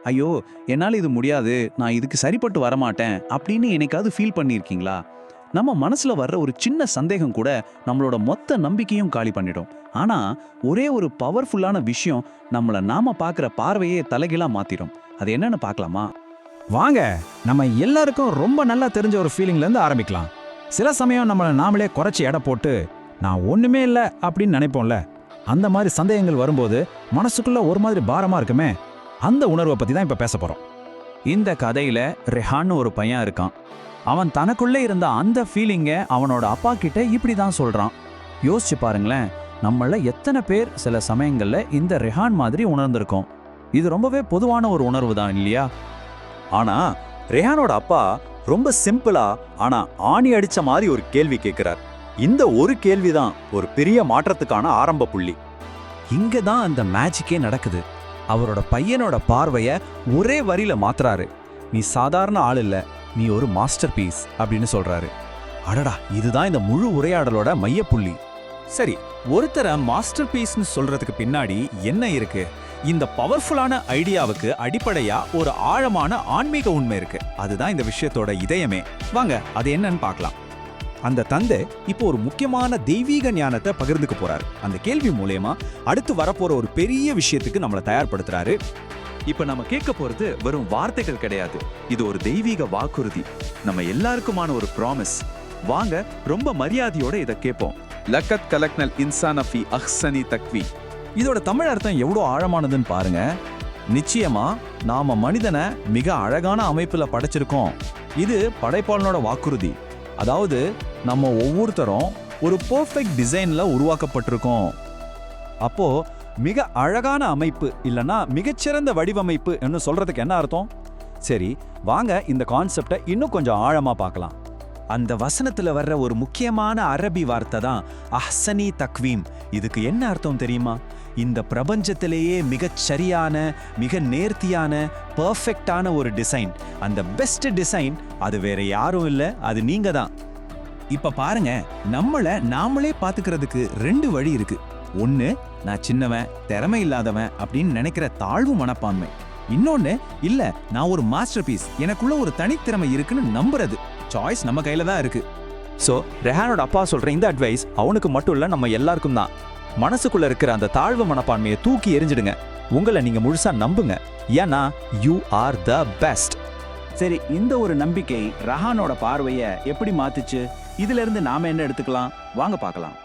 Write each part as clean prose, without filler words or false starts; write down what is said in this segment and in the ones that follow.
ஐயோ, என்னால இது முடியாது, நான் இதுக்கு சரிப்பட்டு வரமாட்டேன் அப்படின்னு என்னைக்காவது ஃபீல் பண்ணியிருக்கீங்களா? நம்ம மனசுல வர்ற ஒரு சின்ன சந்தேகம் கூட நம்மளோட மொத்த நம்பிக்கையும் காலி பண்ணிடும். ஆனா ஒரே ஒரு பவர்ஃபுல்லான விஷயம் நம்மள நாம பார்க்குற பார்வையே தலைகீழா மாத்திடும். அது என்னன்னு பார்க்கலாமா? வாங்க, நம்ம எல்லாருக்கும் ரொம்ப நல்லா தெரிஞ்ச ஒரு ஃபீலிங்லேருந்து ஆரம்பிக்கலாம். சில சமயம் நம்மளை நாமளே குறைச்சி எடை போட்டு நான் ஒன்றுமே இல்லை அப்படின்னு நினைப்போம்ல. அந்த மாதிரி சந்தேகங்கள் வரும்போது மனசுக்குள்ள ஒரு மாதிரி பாரமாக இருக்குமே, அந்த உணர்வை பற்றி தான் இப்போ பேச போகிறோம். இந்த கதையில ரெஹான்னு ஒரு பையன் இருக்கான். அவன் தனக்குள்ளே இருந்த அந்த ஃபீலிங்கை அவனோட அப்பா கிட்ட இப்படி தான் சொல்றான். யோசிச்சு பாருங்களேன், நம்மள எத்தனை பேர் சில சமயங்கள்ல இந்த ரெஹான் மாதிரி உணர்ந்திருக்கோம். இது ரொம்பவே பொதுவான ஒரு உணர்வு தான் இல்லையா? ஆனா ரெஹானோட அப்பா ரொம்ப சிம்பிளா ஆனா ஆணி அடிச்ச மாதிரி ஒரு கேள்வி கேட்கிறார். இந்த ஒரு கேள்விதான் ஒரு பெரிய மாற்றத்துக்கான ஆரம்ப புள்ளி. இங்க தான் அந்த மேஜிக்கே நடக்குது. அவரோட பையனோட பார்வைய ஒரே வரியில மாத்துறாரு. நீ சாதாரண ஆள் இல்ல, நீ ஒரு மாஸ்டர் பீஸ் அப்படின்னு சொல்றாரு. அடடா, இதுதான் இந்த முழு உரையாடலோட மையப்புள்ளி. சரி, ஒருத்தரை மாஸ்டர் பீஸ்னு சொல்றதுக்கு பின்னாடி என்ன இருக்கு? இந்த பவர்ஃபுல்லான ஐடியாவுக்கு அடிப்படையா ஒரு ஆழமான ஆன்மீக உண்மை இருக்கு. அதுதான் இந்த விஷயத்தோட இதயமே. வாங்க, அது என்னன்னு பார்க்கலாம். அந்த தந்தை இப்போ ஒரு முக்கியமான தெய்வீக ஞானத்தை பகிர்ந்துக்க போறாரு. அந்த கேள்வி மூலமா அடுத்து வரப்போற ஒரு பெரிய விஷயத்துக்கு நம்மளை தயார்படுத்துறாரு. இப்ப நம்ம கேட்க போறது வெறும் வார்த்தைகள் கிடையாது. இது ஒரு தெய்வீக வாக்குறுதி, நம்ம எல்லாருக்குமான ஒரு ப்ராமிஸ். வாங்க, ரொம்ப மரியாதையோட இதை கேட்போம். லக்கத் கலக்னல் இன்சான ஃபி அஹ்சனி தக்வி. இதோட தமிழ் அர்த்தம் எவ்வளோ ஆழமானதுன்னு பாருங்க. நிச்சயமா நாம மனிதனை மிக அழகான அமைப்புல படைச்சிருக்கோம். இது படைப்பாளனோட வாக்குறுதி. அதாவது நம்ம ஒவ்வொருத்தரும் ஒரு பெர்ஃபெக்ட் டிசைன்ல உருவாக்கப்பட்டிருக்கோம். அப்போ மிக அழகான அமைப்பு இல்லனா மிகச்சிறந்த வடிவமைப்பு என்று சொல்றதுக்கு என்ன அர்த்தம்? சரி, வாங்க இந்த கான்செப்டை இன்னும் கொஞ்சம் ஆழமா பார்க்கலாம். அந்த வசனத்துல வர்ற ஒரு முக்கியமான அரபி வார்த்தை தான் அஹ்சனி தக்வீம். இதுக்கு என்ன அர்த்தம் தெரியுமா? இந்த பிரபஞ்சத்திலேயே மிகச் சரியான, மிக நேர்த்தியான, பெர்ஃபெக்டான ஒரு டிசைன். அந்த பெஸ்ட் டிசைன் அது வேற யாரும் இல்ல, அது நீங்க தான். இப்ப பாருங்க, நாமளே பாத்துக்கிறதுக்கு ரெண்டு வழி இருக்கு. ஒன்னு, நான் சின்னவன், திறமை இல்லாதவன் அப்படின்னு நினைக்கிற தாழ்வு மனப்பான்மை. இன்னொன்னு, இல்ல நான் ஒரு மாஸ்டர் பீஸ், எனக்குள்ள ஒரு தனித்திறமை இருக்குன்னு நம்புறது. சாய்ஸ் நம்ம கையில தான் இருக்கு. சோ ரெஹானோட அப்பா சொல்ற இந்த அட்வைஸ் அவனுக்கு மட்டும் இல்ல, நம்ம எல்லாருக்கும் தான். மனசுக்குள்ள இருக்கிற அந்த தாழ்வு மனப்பான்மையை தூக்கி எறிஞ்சிடுங்க. உங்களை நீங்க முழுசா நம்புங்க. ஏன்னா யூ ஆர் த பெஸ்ட். சரி, இந்த ஒரு நம்பிக்கை ரெஹானோட பார்வையை எப்படி மாத்துச்சு? இதுல இருந்து நாம என்ன எடுத்துக்கலாம்? வாங்க பார்க்கலாம்.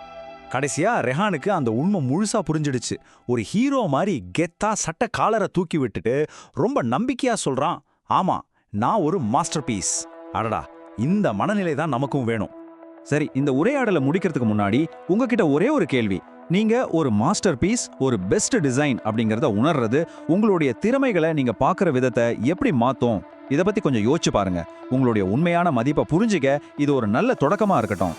கடைசியா ரெஹானுக்கு அந்த உண்மை முழுசா புரிஞ்சிடுச்சு. ஒரு ஹீரோ மாதிரி கெத்தா சட்ட காலரை தூக்கி விட்டுட்டு ரொம்ப நம்பிக்கையா சொல்றான், ஆமா நான் ஒரு மாஸ்டர் பீஸ். அடடா, இந்த மனநிலை தான் நமக்கும் வேணும். சரி, இந்த உரையாடலை முடிக்கிறதுக்கு முன்னாடி உங்ககிட்ட ஒரே ஒரு கேள்வி. நீங்க ஒரு மாஸ்டர் பீஸ், ஒரு பெஸ்ட் டிசைன் அப்படிங்கறத உணர்றது உங்களுடைய திறமைகளை நீங்க பார்க்குற விதத்தை எப்படி மாத்தும்? இதை பத்தி கொஞ்சம் யோசிச்சு பாருங்க. உங்களுடைய உண்மையான மதிப்பை புரிஞ்சுக்க இது ஒரு நல்ல தொடக்கமா இருக்கட்டும்.